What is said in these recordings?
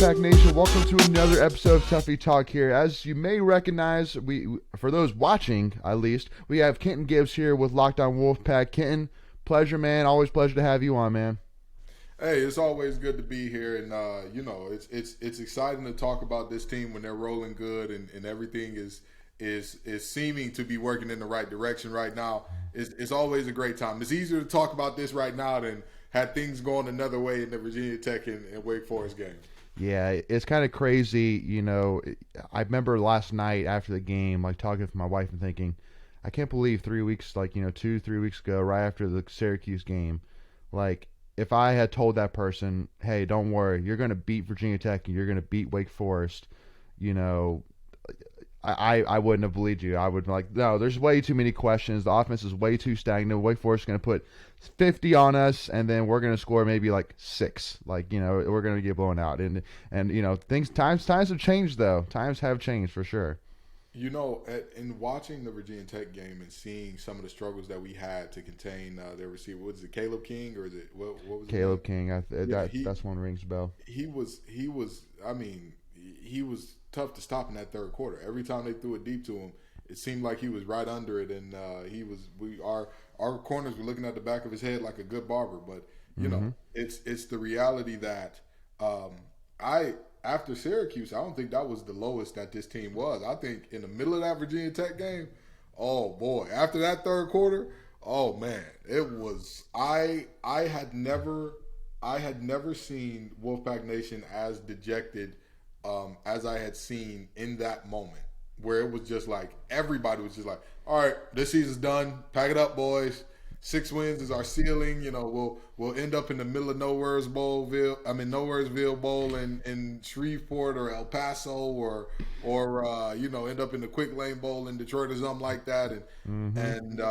Wolfpack Nation? Welcome to another episode of Tuffy Talk here. As you may recognize, for those watching at least, we have Kenton Gibbs here with Locked On Wolfpack. Kenton, pleasure, man. Always pleasure to have you on, man. Hey, it's always good to be here, and it's exciting to talk about this team when they're rolling good and everything is seeming to be working in the right direction right now. It's always a great time. It's easier to talk about this right now than had things going another way in the Virginia Tech and Wake Forest game. Yeah, it's kind of crazy. I remember last night after the game, like talking to my wife and thinking, I can't believe 3 weeks, 2-3 weeks ago, right after the Syracuse game, like if I had told that person, hey, don't worry, you're going to beat Virginia Tech and you're going to beat Wake Forest, I wouldn't have believed you. I would be like, no, there's way too many questions. The offense is way too stagnant. Wake Forest is going to put 50 on us, and then we're going to score maybe like 6. We're going to get blown out. And times have changed, though. Times have changed for sure. In watching the Virginia Tech game and seeing some of the struggles that we had to contain their receiver, was it Caleb King or is it what was Caleb King? That's one rings a bell. He was tough to stop in that third quarter. Every time they threw it deep to him, it seemed like he was right under it, and our corners were looking at the back of his head like a good barber. But it's the reality that after Syracuse, I don't think that was the lowest that this team was. I think in the middle of that Virginia Tech game, oh boy, after that third quarter, oh man, it was. I had never seen Wolfpack Nation as dejected as I had seen in that moment, where it was just like everybody was just like, all right, this season's done, pack it up, boys. 6 wins is our ceiling. We'll end up in the middle of Nowheresville Bowl in Shreveport or El Paso or end up in the Quick Lane Bowl in Detroit or something like that. And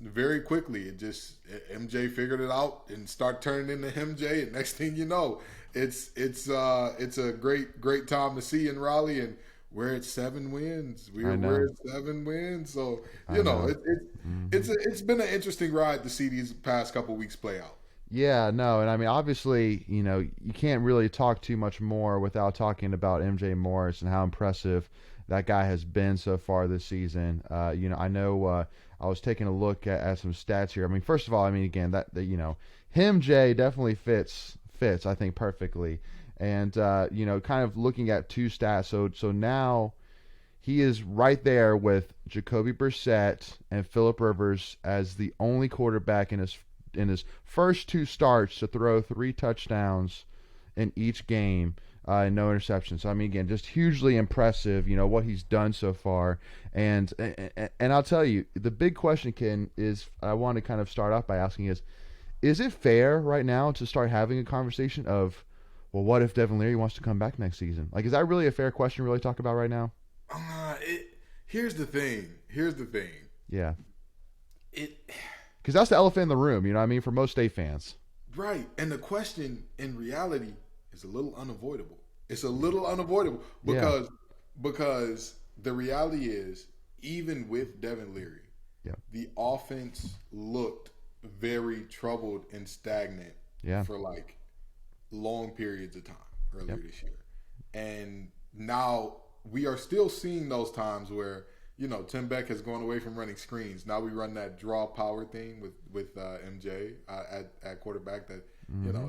very quickly MJ figured it out and start turning into MJ. And next thing you know, it's a great time to see in Raleigh, and we're at 7 wins. We're at 7 wins. So it's been an interesting ride to see these past couple weeks play out. Yeah, no, and I mean, obviously, you can't really talk too much more without talking about MJ Morris and how impressive that guy has been so far this season. I know I was taking a look at some stats here. I mean, first of all, again, that him, Jay, definitely fits, I think, perfectly. And, kind of looking at 2 stats. So now he is right there with Jacoby Brissett and Phillip Rivers as the only quarterback in his first 2 starts to throw 3 touchdowns in each game and no interceptions. So, again, just hugely impressive, what he's done so far. And I'll tell you, the big question, Ken, is I want to kind of start off by asking is it fair right now to start having a conversation of, well, what if Devin Leary wants to come back next season? Is that really a fair question to really talk about right now? Here's the thing. Yeah. Because that's the elephant in the room, for most State fans. Right. And the question in reality is a little unavoidable. It's a little unavoidable because the reality is, even with Devin Leary, the offense looked very troubled and stagnant for long periods of time earlier this year. And now we are still seeing those times where, Tim Beck has gone away from running screens. Now we run that draw power thing with MJ at quarterback. That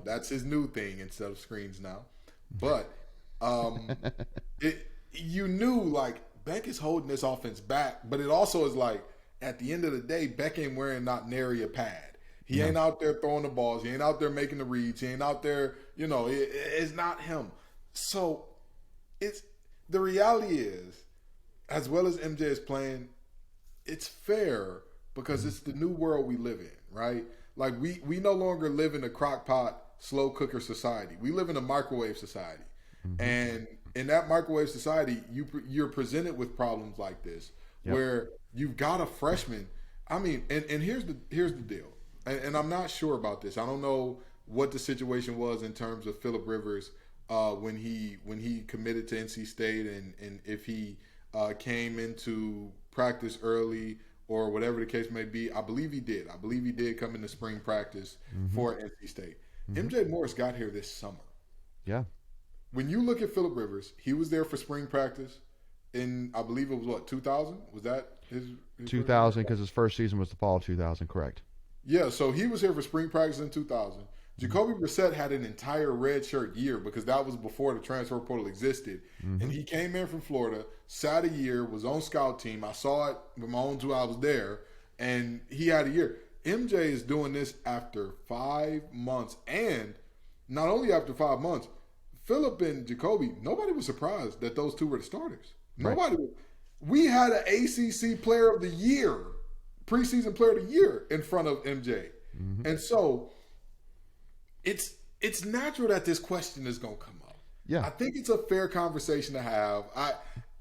that's his new thing instead of screens now. But you knew Beck is holding this offense back, but it also is at the end of the day, Beck ain't wearing not nary a pad. He ain't out there throwing the balls. He ain't out there making the reads. He ain't out there, it's not him. So the reality is, as well as MJ is playing, it's fair because it's the new world we live in, right? We no longer live in a crock pot, slow cooker society. We live in a microwave society. Mm-hmm. And in that microwave society, you're presented with problems like this where you've got a freshman. And here's the deal. And I'm not sure about this. I don't know what the situation was in terms of Phillip Rivers when he committed to NC State and if he came into practice early or whatever the case may be. I believe he did. I believe he did come into spring practice for NC State. MJ Morris got here this summer. Yeah. when you look at Phillip Rivers, he was there for spring practice in, I believe it was what, 2000? Was that his 2000, because his first season was the fall of 2000, correct? Yeah, so he was here for spring practice in 2000. Mm-hmm. Jacoby Brissett had an entire redshirt year because that was before the transfer portal existed. Mm-hmm. And he came in from Florida, sat a year, was on scout team. I saw it with my own two. I was there, and he had a year. MJ is doing this after 5 months, and not only after 5 months, Phillip and Jacoby, nobody was surprised that those two were the starters. Right. Nobody was. We had an ACC Player of the Year, preseason Player of the Year in front of MJ. Mm-hmm. And so it's natural that this question is going to come up. Yeah. I think it's a fair conversation to have.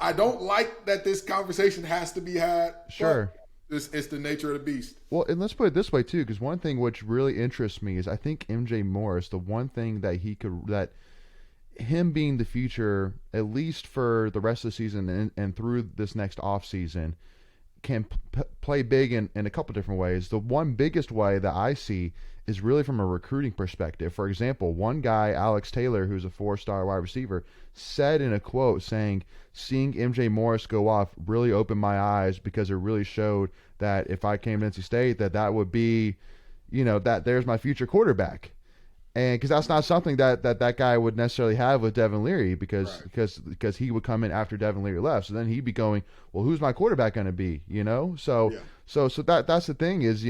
I don't like that this conversation has to be had. Sure. It's the nature of the beast. Well, and let's put it this way too, because one thing which really interests me is I think MJ Morris, the one thing that him being the future, at least for the rest of the season and through this next off season, can play big in a couple different ways. The one biggest way that I see is really from a recruiting perspective. For example, one guy, Alex Taylor, who's a 4-star wide receiver, said in a quote saying, seeing MJ Morris go off really opened my eyes because it really showed that if I came to NC State, that would be, that there's my future quarterback. And because that's not something that guy would necessarily have with Devin Leary because he would come in after Devin Leary left. So then he'd be going, well, who's my quarterback going to be? So that's the thing is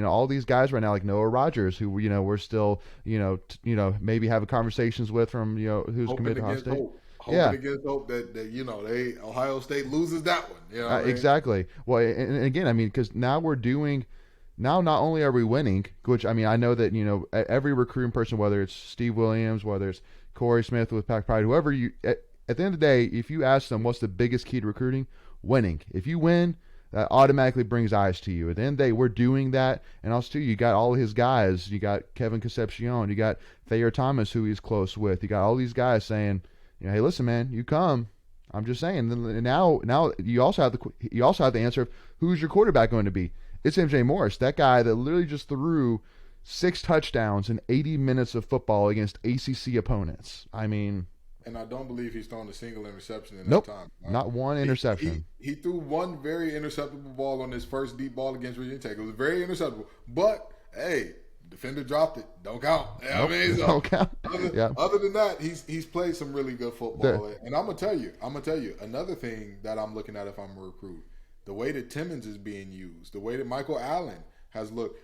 all these guys right now like Noah Rogers who we're still maybe having conversations with from who's committed to Ohio State. Hoping against hope that Ohio State loses that one. Exactly. Well, and again, I mean, because now we're doing. Now, not only are we winning, which, I mean, I know that, every recruiting person, whether it's Steve Williams, whether it's Corey Smith with Pack Pride, whoever at the end of the day, if you ask them what's the biggest key to recruiting, winning. If you win, that automatically brings eyes to you. At the end of the day, we're doing that. And also, too, you got all of his guys. You got Kevin Concepcion. You got Thayer Thomas, who he's close with. You got all these guys saying, hey, listen, man, you come. I'm just saying. Now you also have the answer of who's your quarterback going to be. It's MJ Morris, that guy that literally just threw 6 touchdowns in 80 minutes of football against ACC opponents. I mean, and I don't believe he's thrown a single interception in that time. Right? Not one interception. He threw one very interceptable ball on his first deep ball against Virginia Tech. It was very interceptable. But, hey, defender dropped it. Don't count. Don't count. Other than that, he's played some really good football. And I'm going to tell you, another thing that I'm looking at if I'm a recruit, the way that Timmons is being used, the way that Michael Allen has looked.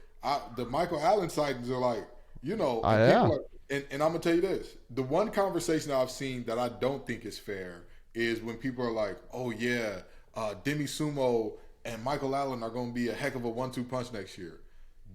The Michael Allen sightings are like, and I'm going to tell you this. The one conversation I've seen that I don't think is fair is when people are like, oh, yeah, Demi Sumo and Michael Allen are going to be a heck of a 1-2 punch next year.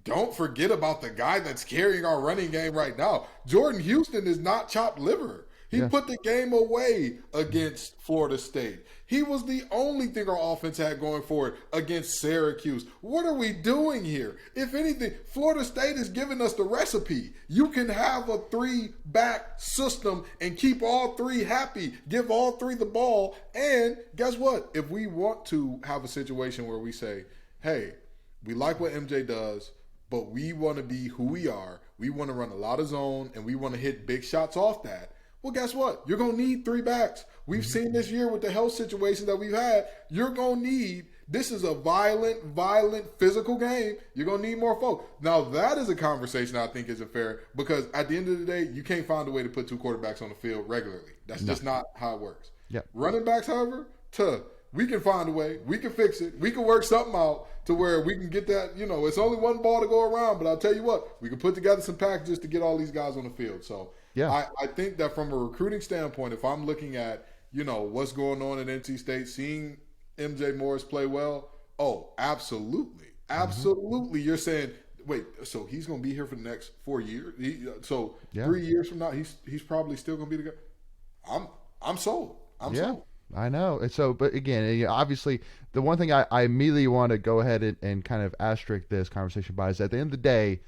Don't forget about the guy that's carrying our running game right now. Jordan Houston is not chopped liver. He put the game away against Florida State. He was the only thing our offense had going for it against Syracuse. What are we doing here? If anything, Florida State is giving us the recipe. You can have a 3-back system and keep all 3 happy, give all 3 the ball, and guess what? If we want to have a situation where we say, hey, we like what MJ does, but we want to be who we are. We want to run a lot of zone, and we want to hit big shots off that. Well, guess what? You're going to need 3 backs. We've seen this year with the health situation that we've had. You're going to need – this is a violent, physical game. You're going to need more folk. Now, that is a conversation I think isn't fair because at the end of the day, you can't find a way to put 2 quarterbacks on the field regularly. That's just not how it works. Yep. Running backs, however, we can find a way. We can fix it. We can work something out to where we can get that – it's only one ball to go around, but I'll tell you what, we can put together some packages to get all these guys on the field. So – yeah, I think that from a recruiting standpoint, if I'm looking at, what's going on at NC State, seeing MJ Morris play well, oh, absolutely. Absolutely. You're saying, wait, so he's going to be here for the next 4 years? 3 years from now, he's probably still going to be the guy? I'm sold. I'm sold. I know. And so, but again, obviously, the one thing I immediately want to go ahead and kind of asterisk this conversation by is at the end of the day,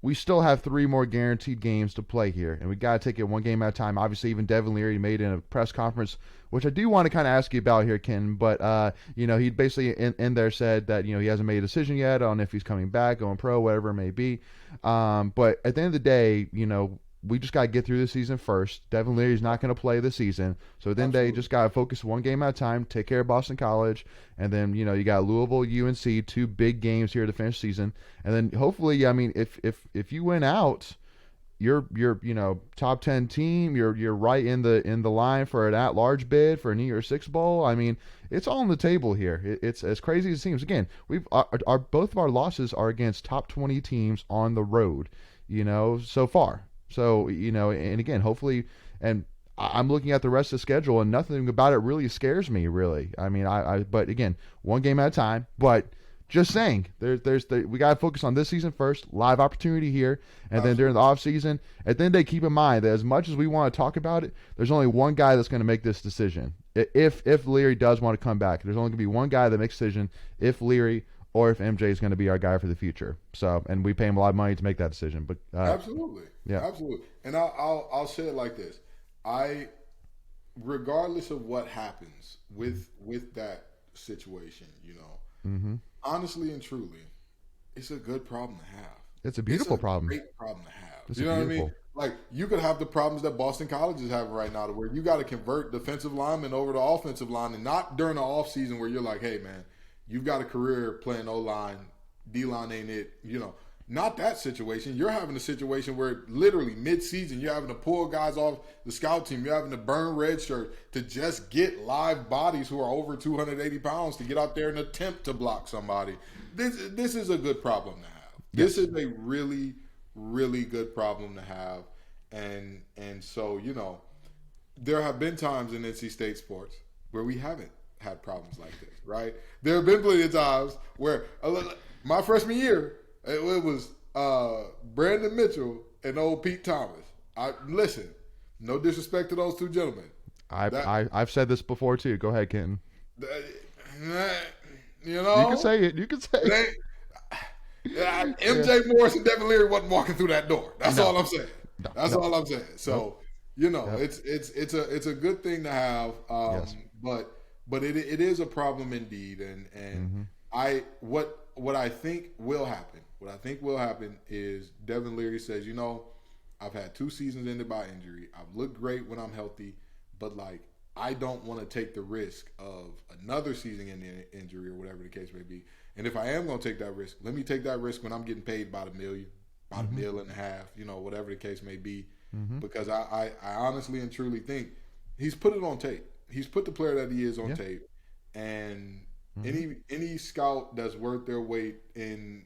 we still have 3 more guaranteed games to play here, and we got to take it one game at a time. Obviously, even Devin Leary made in a press conference, which I do want to kind of ask you about here, Ken. But he basically in there said that he hasn't made a decision yet on if he's coming back, going pro, whatever it may be. But at the end of the day, we just got to get through the season first. Devin Leary's not going to play the season. So then Absolutely. they just got to focus one game at a time, take care of Boston College. And then, you got Louisville, UNC, two big games here to finish the season. And then hopefully, I mean, if you win out, you're top 10 team. You're right in the line for an at-large bid for a New Year's Six bowl. I mean, it's all on the table here. It's as crazy as it seems. Again, our both of our losses are against top 20 teams on the road, so far. So, and again, hopefully, and I'm looking at the rest of the schedule, and nothing about it really scares me, really. I mean, but again, one game at a time. But just saying, we got to focus on this season first, live opportunity here, and then during the off season. And then they keep in mind that as much as we want to talk about it, there's only one guy that's going to make this decision. If Leary does want to come back, there's only going to be one guy that makes a decision, if Leary or if MJ is going to be our guy for the future. So, and we pay him a lot of money to make that decision. But Absolutely. Yeah. Absolutely. And I'll say it like this. Regardless of what happens with that situation, honestly and truly, it's a good problem to have. It's a beautiful problem. Great problem to have. It's You know beautiful. what I mean? Like, you could have the problems that Boston College is having right now, to where you got to convert defensive linemen over to offensive line, and not during the off season where you're like, hey man, you've got a career playing O line, D line ain't it. Not that situation. You're having a situation where literally mid-season you're having to pull guys off the scout team. You're having to burn red shirt to just get live bodies who are over 280 pounds to get out there and attempt to block somebody. This is a good problem to have. Yes. This is a really, really good problem to have. And so, there have been times in NC State sports where we haven't had problems like this, right? There have been plenty of times where my freshman year, it was Brandon Mitchell and old Pete Thomas. Listen, no disrespect to those two gentlemen. I've said this before too. Go ahead, Kenton. You can say it. You can say it. MJ Morris and Devin Leary wasn't walking through that door. That's all I'm saying. That's all I'm saying. So it's a good thing to have. Yes. But it is a problem indeed. And what I think will happen. What I think will happen is Devin Leary says, I've had 2 seasons ended by injury. I've looked great when I'm healthy, but I don't want to take the risk of another season ending injury or whatever the case may be. And if I am going to take that risk, let me take that risk when I'm getting paid about $1 million, about $1.5 million, whatever the case may be. Because I honestly and truly think he's put it on tape. He's put the player that he is on tape. And any scout that's worth their weight in,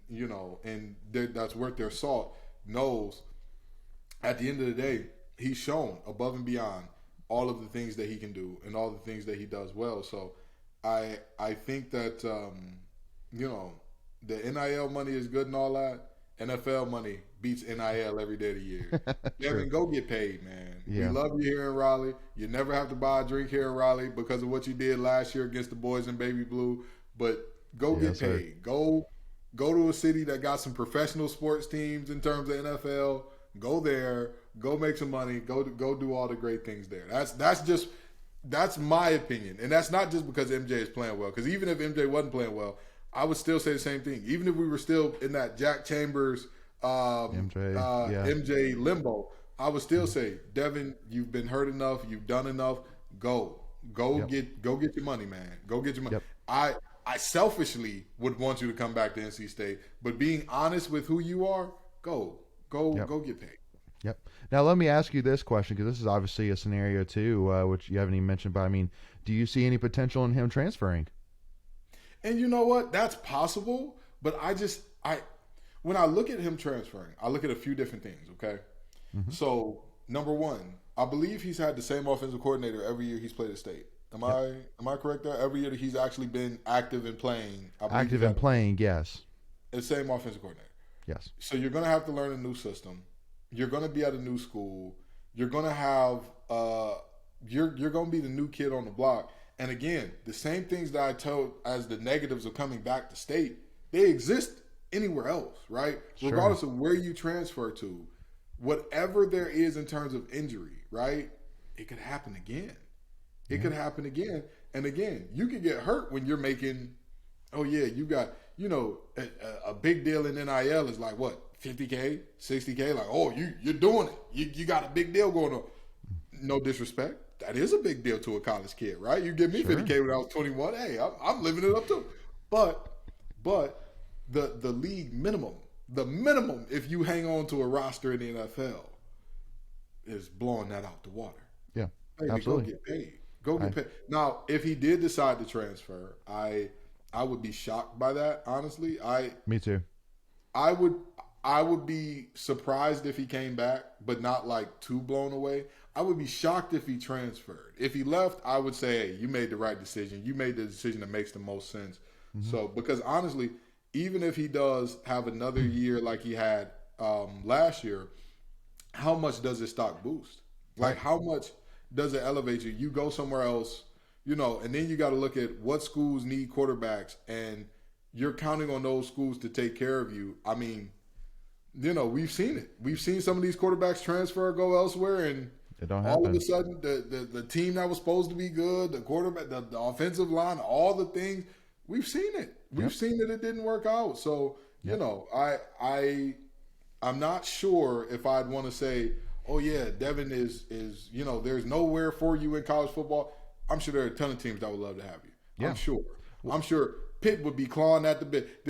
that's worth their salt knows at the end of the day, he's shown above and beyond all of the things that he can do and all the things that he does well. So I think that, the NIL money is good and all that. NFL money beats NIL every day of the year. Devin, go get paid, man. Yeah. We love you here in Raleigh. You never have to buy a drink here in Raleigh because of what you did last year against the boys in Baby Blue. But go get paid. Sir. Go to a city that got some professional sports teams in terms of NFL. Go there. Go make some money. Go do all the great things there. That's my opinion, and that's not just because MJ is playing well. Because even if MJ wasn't playing well, I would still say the same thing. Even if we were still in that Jack Chambers, MJ limbo, I would still say, Devin, you've been hurt enough. You've done enough. Go get your money, man. Go get your money. Yep. I selfishly would want you to come back to NC State, but being honest with who you are, go get paid. Yep. Now let me ask you this question, because this is obviously a scenario too, which you haven't even mentioned. But I mean, do you see any potential in him transferring? And you know what? That's possible. But when I look at him transferring, I look at a few different things. Okay. So number one, I believe he's had the same offensive coordinator every year he's played at State. Am I correct there? Every year that he's actually been active and playing. Yes. The same offensive coordinator. Yes. So you're going to have to learn a new system. You're going to be at a new school. You're going to have you're going to be the new kid on the block. And again, the same things that I told as the negatives of coming back to State, they exist anywhere else, right? Sure. Regardless of where you transfer to, whatever there is in terms of injury, right? It could happen again. It could happen again. And again, you can get hurt when you're making, you got, a big deal in NIL is like what, 50K, 60K, like, oh, you're doing it. You got a big deal going on. No disrespect. That is a big deal to a college kid, right? You give me Sure. 50K when I was 21. Hey, I'm living it up too. But the league minimum, the minimum, if you hang on to a roster in the NFL, is blowing that out the water. Yeah, Baby, absolutely. go get paid. Go get paid. Now, if he did decide to transfer, I would be shocked by that. Honestly, Me too. I would be surprised if he came back, but not like too blown away. I would be shocked if he transferred. If he left, I would say, hey, you made the right decision. You made the decision that makes the most sense. Mm-hmm. So, because honestly, even if he does have another year like he had last year, how much does his stock boost? Like, how much does it elevate you? You go somewhere else, and then you got to look at what schools need quarterbacks, and you're counting on those schools to take care of you. I mean, we've seen it. We've seen some of these quarterbacks transfer, go elsewhere, and It don't all happen. of a sudden, the team that was supposed to be good, the quarterback, the offensive line, all the things, we've seen it. We've seen that it didn't work out. So, I'm not sure if I'd want to say, oh yeah, Devin is there's nowhere for you in college football. I'm sure there are a ton of teams that would love to have you. Yeah. I'm sure Pitt would be clawing at the bit.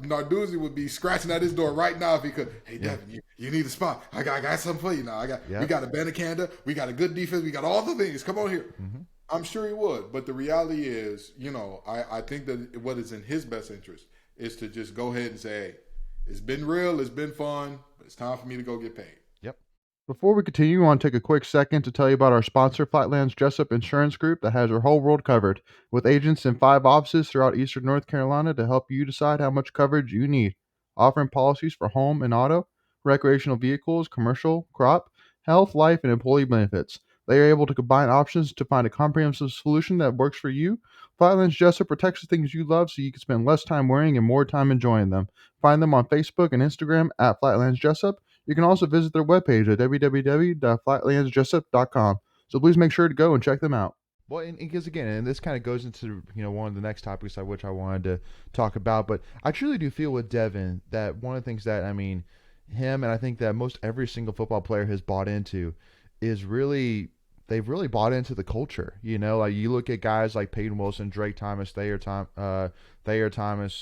Narduzzi would be scratching at his door right now if he could. Hey, Devin, you need a spot. I got something for you now. We got a Bandicanda. We got a good defense. We got all the things. Come on here. Mm-hmm. I'm sure he would. But the reality is, I think that what is in his best interest is to just go ahead and say, hey, it's been real. It's been fun. But it's time for me to go get paid. Yep. Before we continue, I want to take a quick second to tell you about our sponsor, Flatlands Jessup Insurance Group, that has your whole world covered, with agents in 5 offices throughout eastern North Carolina to help you decide how much coverage you need, offering policies for home and auto, recreational vehicles, commercial, crop, health, life, and employee benefits. They are able to combine options to find a comprehensive solution that works for you. Flatlands Jessup protects the things you love so you can spend less time worrying and more time enjoying them. Find them on Facebook and Instagram at Flatlands Jessup. You can also visit their webpage at www.flatlandsjessup.com. So please make sure to go and check them out. Well, and because again, and this kind of goes into one of the next topics which I wanted to talk about, but I truly do feel with Devin that one of the things that him and I think that most every single football player has bought into is really they've really bought into the culture. Like you look at guys like Peyton Wilson, Drake Thomas, Thayer Thomas.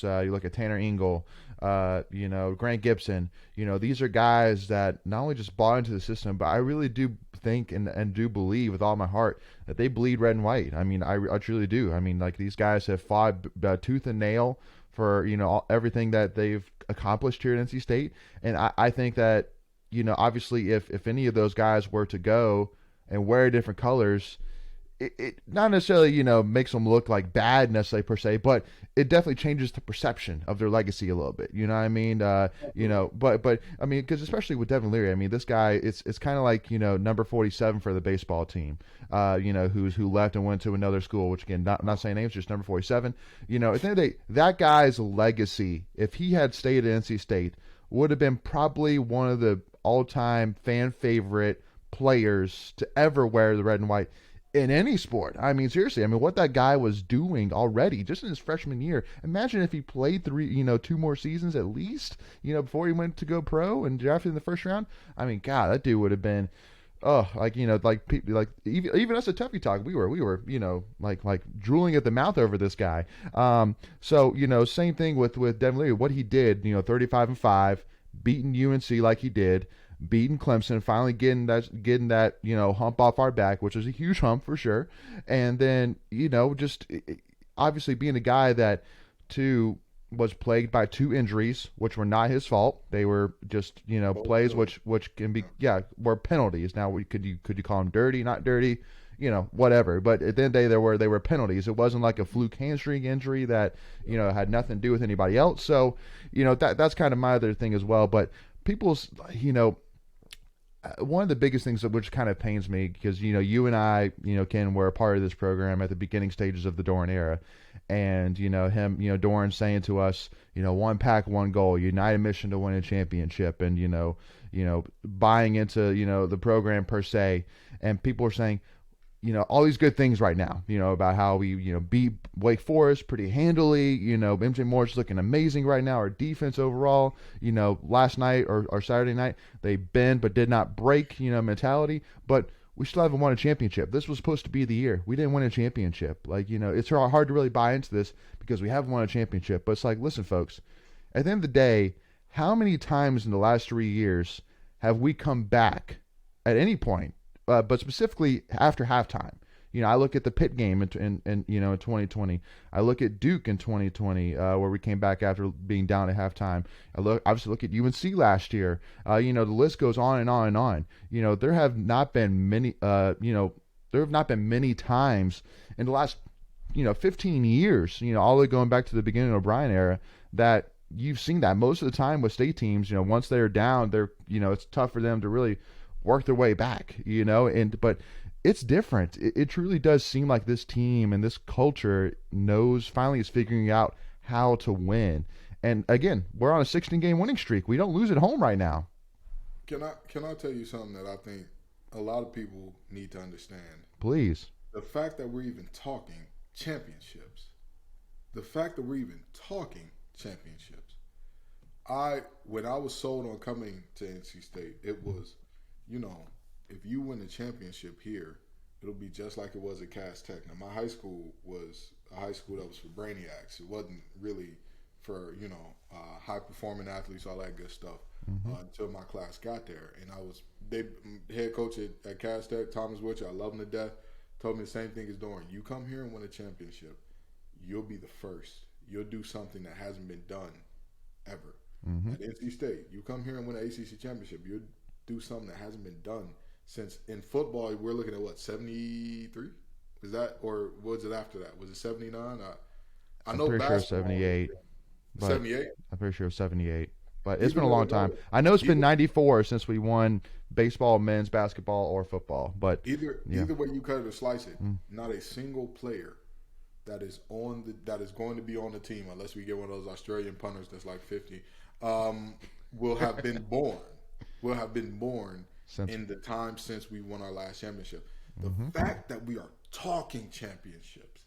You look at Tanner Ingle. Grant Gibson. These are guys that not only just bought into the system, but I really do think and do believe with all my heart that they bleed red and white. I truly do. Like these guys have fought tooth and nail for everything that they've accomplished here at NC State, and I think that obviously if any of those guys were to go and wear different colors, it not necessarily makes them look like bad necessarily per se, but it definitely changes the perception of their legacy a little bit. You know what I mean? But because especially with Devin Leary, this guy, it's kind of like number 47 for the baseball team. Who left and went to another school, which again, not saying names, just number 47. At the end of the day, that guy's legacy, if he had stayed at NC State, would have been probably one of the all-time fan favorite players to ever wear the red and white in any sport. Seriously, what that guy was doing already just in his freshman year. Imagine if he played 2 more seasons at least, before he went to go pro and drafted in the first round. God, that dude would have been, even us at Tuffy Talk, we were, like drooling at the mouth over this guy. Same thing with Devin Leary, what he did, 35-5, beating UNC like he did, beating Clemson, finally getting that hump off our back, which was a huge hump for sure. And then just obviously being a guy that was plagued by 2 injuries, which were not his fault. They were just plays which can be were penalties. Now could you call them dirty, not dirty, whatever. But at the end of the day, they were penalties. It wasn't like a fluke hamstring injury that had nothing to do with anybody else. So that's kind of my other thing as well. But people's one of the biggest things which kind of pains me, because you and I Ken, were a part of this program at the beginning stages of the Doeren era, and him Doeren saying to us, one pack, one goal, united mission to win a championship, and buying into the program per se, and people are saying, all these good things right now, about how we, beat Wake Forest pretty handily. MJ Moore's looking amazing right now. Our defense overall, last night or Saturday night, they bend but did not break, mentality. But we still haven't won a championship. This was supposed to be the year. We didn't win a championship. It's hard to really buy into this because we haven't won a championship. But it's like, listen, folks, at the end of the day, how many times in the last 3 years have we come back at any point, but specifically after halftime? I look at the Pitt game in 2020. I look at Duke in 2020, where we came back after being down at halftime. Obviously look at UNC last year. The list goes on and on and on. There have not been many. There have not been many times in the last 15 years. All the way going back to the beginning of O'Brien era, that you've seen that most of the time with state teams. Once they're down, it's tough for them to really work their way back. But it's different. It truly does seem like this team and this culture finally is figuring out how to win. And again, we're on a 16-game winning streak. We don't lose at home right now. Can I tell you something that I think a lot of people need to understand? Please. The fact that we're even talking championships. When I was sold on coming to NC State, it was, if you win a championship here, it'll be just like it was at Cass Tech. Now, my high school was a high school that was for brainiacs. It wasn't really for, high-performing athletes, all that good stuff, until my class got there. And head coach at Cass Tech, Thomas Witcher, I love him to death, told me the same thing as Doeren. You come here and win a championship, you'll be the first. You'll do something that hasn't been done ever. At NC State, you come here and win an ACC championship, you'll do something that hasn't been done since. In football, we're looking at 73? Is that, or was it after that? Was it 79? I know pretty sure 78. 78? I'm pretty sure 78. But it's been a long time. I know it's been 94 since we won baseball, men's basketball, or football. But either way you cut it or slice it, not a single player that is going to be on the team, unless we get one of those Australian punters that's like 50, will have been born. In the time since we won our last championship. The fact that we are talking championships,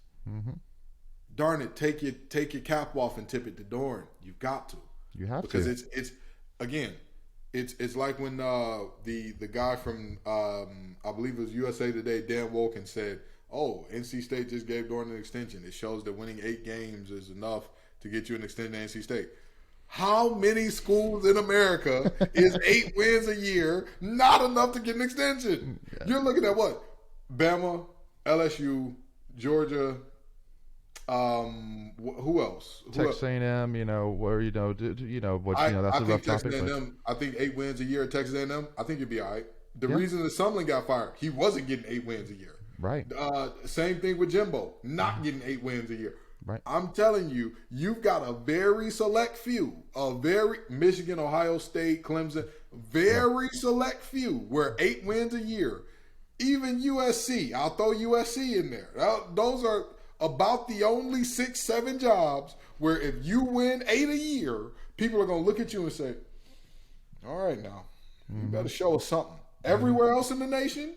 darn it, take your cap off and tip it to Doeren. You've got to. You have because to. It's like when the guy from I believe it was USA Today, Dan Wolken, said, "Oh, NC State just gave Doeren an extension. It shows that winning 8 games is enough to get you an extension to NC State." How many schools in America is 8 wins a year not enough to get an extension? Yeah. You're looking at what? Bama, LSU, Georgia. Who else? Texas A&M. That's a rough topic. I think 8 wins a year at Texas A&M. I think you'd be all right. The reason that Sumlin got fired, he wasn't getting 8 wins a year. Right. Same thing with Jimbo, not getting 8 wins a year. Right. I'm telling you, you've got a very select few, Michigan, Ohio State, Clemson, very select few where 8 wins a year. Even USC, I'll throw USC in there. Those are about the only 6-7 jobs where if you win 8 a year, people are going to look at you and say, all right now, you better show us something. Everywhere else in the nation,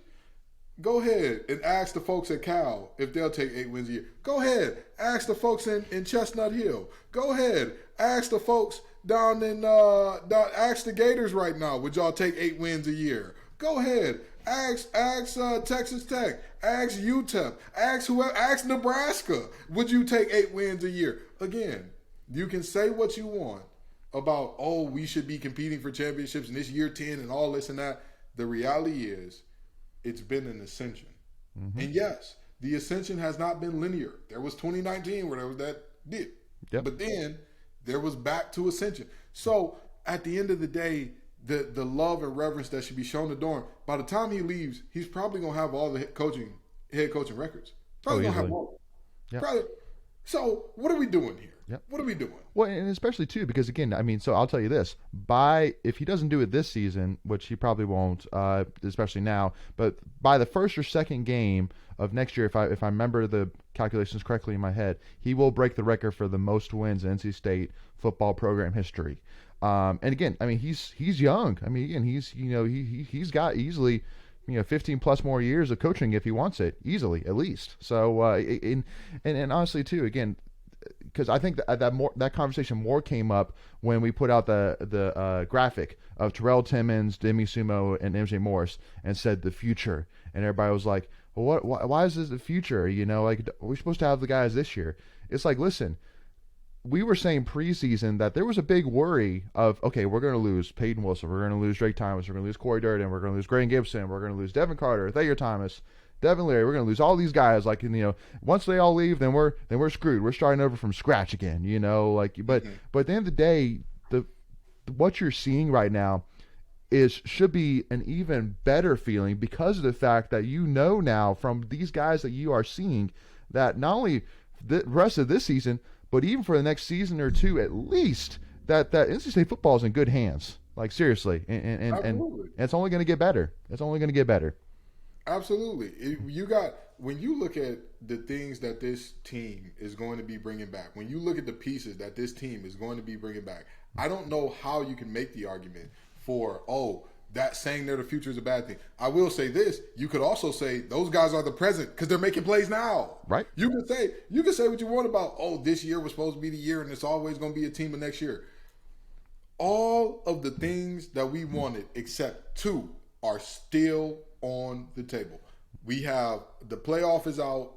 go ahead and ask the folks at Cal if they'll take 8 wins a year. Go ahead, ask the folks in Chestnut Hill. Go ahead, ask the folks down in ask the Gators right now. Would y'all take 8 wins a year? Go ahead, ask Texas Tech, ask UTEP, ask Nebraska. Would you take 8 wins a year? Again, you can say what you want about we should be competing for championships in this year 10 and all this and that. The reality is, it's been an ascension. And yes, the ascension has not been linear. There was 2019 where there was that dip. Yep. But then there was back to ascension. So at the end of the day, the love and reverence that should be shown to Doeren, by the time he leaves, he's probably going to have all the head coaching records. Probably going to have all. Yep. Probably. So what are we doing here? Yep. What are we doing? Well, and especially too, because again, so I'll tell you this: if he doesn't do it this season, which he probably won't, especially now, but by the first or second game of next year, if I remember the calculations correctly in my head, he will break the record for the most wins in NC State football program history. And again, he's young. Again, he's got easily 15 plus more years of coaching if he wants it easily, at least. So, and honestly too, again, because I think that conversation more came up when we put out the graphic of Terrell Timmons, Demi Sumo, and MJ Morris, and said the future, and everybody was like, well, why is this the future? Like, we're supposed to have the guys this year. It's like, listen, we were saying preseason that there was a big worry of, okay, we're going to lose Peyton Wilson, we're going to lose Drake Thomas, we're going to lose Corey Durden, we're going to lose Graham Gibson, we're going to lose Devin Carter, Thayer Thomas, Devin Leary, we're going to lose all these guys. Like, once they all leave, then we're screwed. We're starting over from scratch again. But at the end of the day, what you're seeing right now should be an even better feeling because of the fact that now from these guys that you are seeing that not only the rest of this season, but even for the next season or two at least, that NC State football is in good hands. Like, seriously, and it's only going to get better. It's only going to get better. Absolutely. When you look at the things that this team is going to be bringing back, when you look at the pieces that this team is going to be bringing back, I don't know how you can make the argument for, that saying they're the future is a bad thing. I will say this. You could also say those guys are the present because they're making plays now. Right. You can say what you want about, this year was supposed to be the year and it's always going to be a team of next year. All of the things that we wanted except two are still on the table. We have the playoff is out,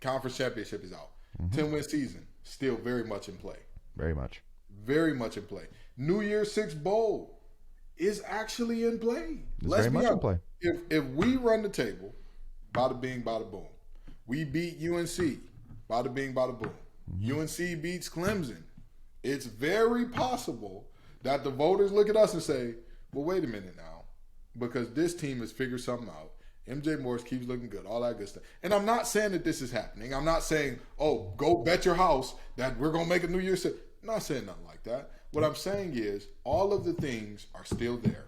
conference championship is out. 10-win season still very much in play. Very much. Very much in play. New Year's Six Bowl is actually in play. Let's be honest. In play. If we run the table, bada bing, bada boom. We beat UNC, bada bing, bada boom. UNC beats Clemson. It's very possible that the voters look at us and say, well, wait a minute now. Because this team has figured something out. MJ Morris keeps looking good, all that good stuff. And I'm not saying that this is happening. I'm not saying, go bet your house that we're going to make a New Year's. I'm not saying nothing like that. What I'm saying is all of the things are still there.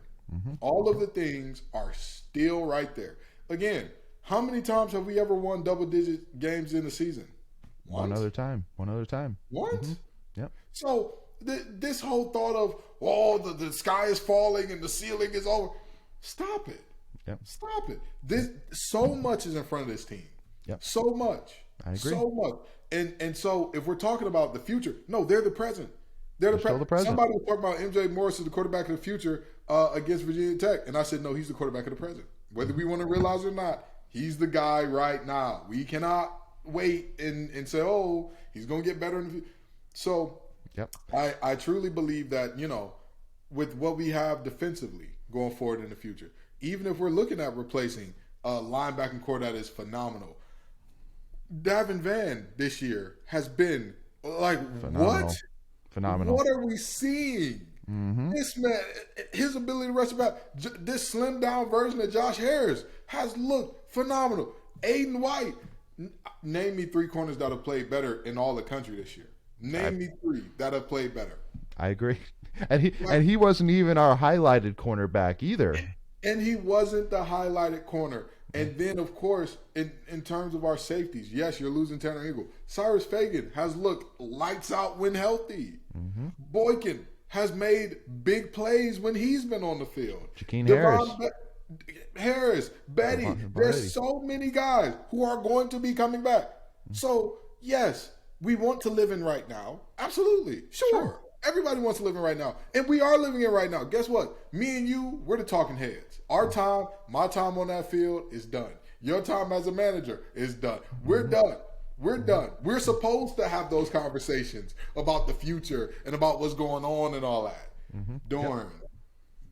All of the things are still right there. Again, how many times have we ever won double-digit games in the season? Once. One other time. Once? Yep. So this whole thought of, the sky is falling and the ceiling is over. Stop it. Yep. Stop it. So much is in front of this team. Yep. So much. I agree. So much. And so if we're talking about the future, no, they're the present. They're still the present. Somebody was talking about MJ Morris as the quarterback of the future against Virginia Tech. And I said, no, he's the quarterback of the present. Whether we want to realize it or not, he's the guy right now. We cannot wait and say, he's going to get better in the future. So yep. I truly believe that, with what we have defensively going forward in the future, even if we're looking at replacing a linebacking core that is phenomenal, Davin Vann this year has been like, phenomenal. What? Phenomenal. What are we seeing? This man, his ability to rush the back, this slim down version of Josh Harris has looked phenomenal. Aiden White, name me 3 corners that have played better in all the country this year. Name me 3 that have played better. I agree. And he wasn't even our highlighted cornerback either. And he wasn't the highlighted corner. And then, of course, in terms of our safeties, yes, you're losing Tanner Eagle. Cyrus Fagan has looked lights out when healthy. Boykin has made big plays when he's been on the field. Jakeem Harris. Harris, Betty. There's so many guys who are going to be coming back. So, yes, we want to live in right now. Absolutely. Sure. Everybody wants to live in right now. And we are living in right now. Guess what? Me and you, we're the talking heads. Our time, my time on that field is done. Your time as a manager is done. We're done. We're done. We're supposed to have those conversations about the future and about what's going on and all that. Doeren,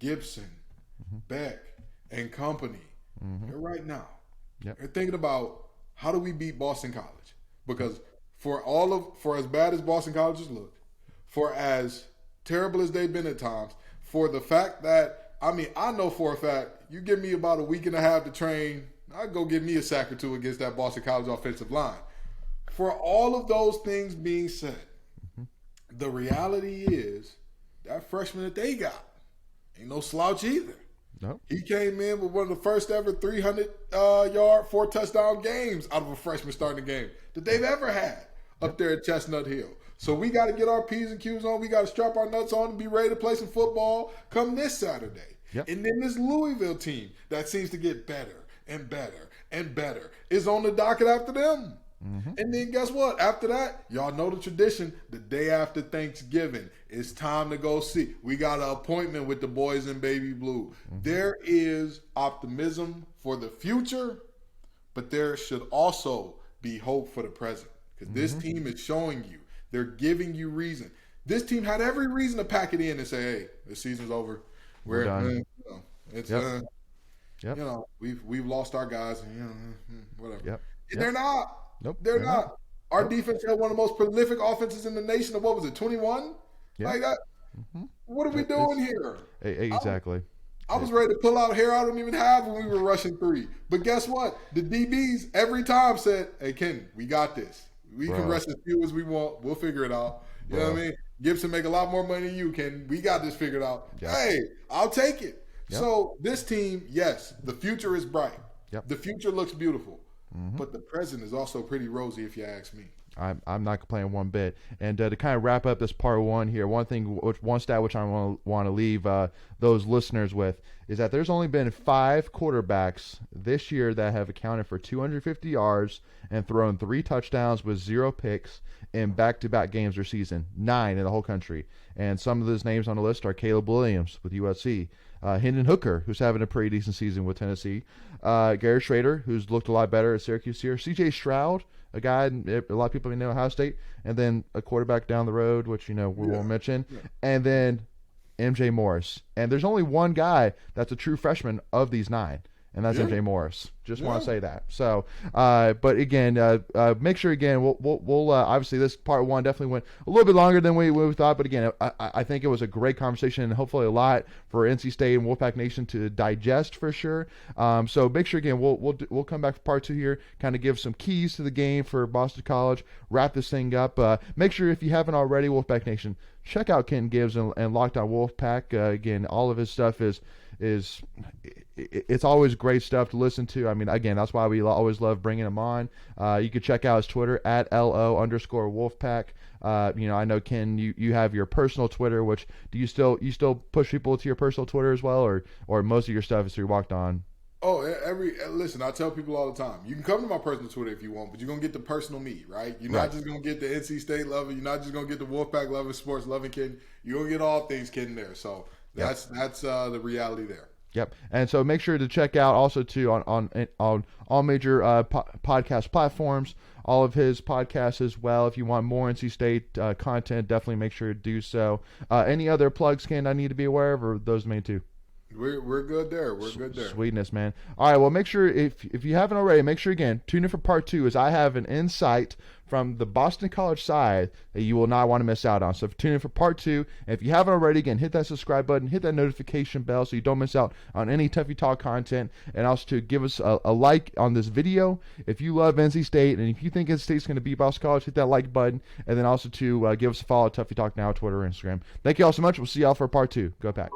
Gibson, Beck, and company. They're right now. They're thinking about how do we beat Boston College? Because for as bad as Boston College has looked, for as terrible as they've been at times, for the fact that, I know for a fact, you give me about a week and a half to train, I'd go get me a sack or two against that Boston College offensive line. For all of those things being said, the reality is that freshman that they got ain't no slouch either. Nope. He came in with one of the first ever 300-yard, 4-touchdown games out of a freshman starting a game that they've ever had up there at Chestnut Hill. So we got to get our P's and Q's on. We got to strap our nuts on and be ready to play some football come this Saturday. Yep. And then this Louisville team that seems to get better and better and better is on the docket after them. And then guess what? After that, y'all know the tradition. The day after Thanksgiving, it's time to go see. We got an appointment with the boys in baby blue. There is optimism for the future, but there should also be hope for the present. Because this team is showing you. They're giving you reason. This team had every reason to pack it in and say, hey, the season's over. We're done. It's done. You know, we've lost our guys and whatever. They're not. Nope, they're not. Our defense had one of the most prolific offenses in the nation. Of what was it, 21? Like that. What are we doing here? Exactly. I was ready to pull out hair I don't even have when we were rushing 3. But guess what? The DBs every time said, hey, Kenton, we got this. We can rush as few as we want. We'll figure it out. You know what I mean? Gibson make a lot more money than you, Kenton. We got this figured out. Hey, I'll take it. So this team, yes, the future is bright. The future looks beautiful. But the present is also pretty rosy, if you ask me. I'm not complaining one bit. And to kind of wrap up this part 1 here, one stat which I want to leave those listeners with is that there's only been 5 quarterbacks this year that have accounted for 250 yards and thrown 3 touchdowns with 0 picks in back-to-back games or season. 9 in the whole country. And some of those names on the list are Caleb Williams with USC. Hendon Hooker, who's having a pretty decent season with Tennessee. Garrett Schrader, who's looked a lot better at Syracuse here. C.J. Stroud, a guy a lot of people know Ohio State. And then a quarterback down the road, which, we won't mention. And then M.J. Morris. And there's only one guy that's a true freshman of these 9. And that's M.J. Morris. Just want to say that. So, but again, make sure again we'll obviously this part 1 definitely went a little bit longer than we thought. But again, I think it was a great conversation and hopefully a lot for NC State and Wolfpack Nation to digest for sure. So make sure again we'll come back for part 2 here, kind of give some keys to the game for Boston College, wrap this thing up. Make sure if you haven't already, Wolfpack Nation, check out Kenton Gibbs and Locked On Wolfpack. Again, all of his stuff is it's always great stuff to listen to. I mean, again, that's why we always love bringing him on. You can check out his Twitter at @LO_Wolfpack. I know, Ken, you have your personal Twitter, which do you still push people to your personal Twitter as well, or most of your stuff is through Walked On? Oh, listen, I tell people all the time, you can come to my personal Twitter if you want, but you're going to get the personal me, right? You're not just going to get the NC State loving, you're not just going to get the Wolfpack loving, sports loving Ken. You're going to get all things Ken there. So that's the reality there. Yep, and so make sure to check out also too on all major podcast platforms, all of his podcasts as well. If you want more NC State content, definitely make sure to do so. Any other plugs, Ken, I need to be aware of, or those main 2? We're good there. We're good there. Sweetness, man. All right, well, make sure, if you haven't already, make sure, again, tune in for part 2, as I have an insight from the Boston College side that you will not want to miss out on. So tune in for part 2. And if you haven't already, again, hit that subscribe button, hit that notification bell so you don't miss out on any Tuffy Talk content. And also to give us a like on this video. If you love NC State and if you think NC State's going to beat Boston College, hit that like button. And then also to give us a follow at Tuffy Talk now, Twitter, Instagram. Thank you all so much. We'll see y'all for part 2. Go Pack.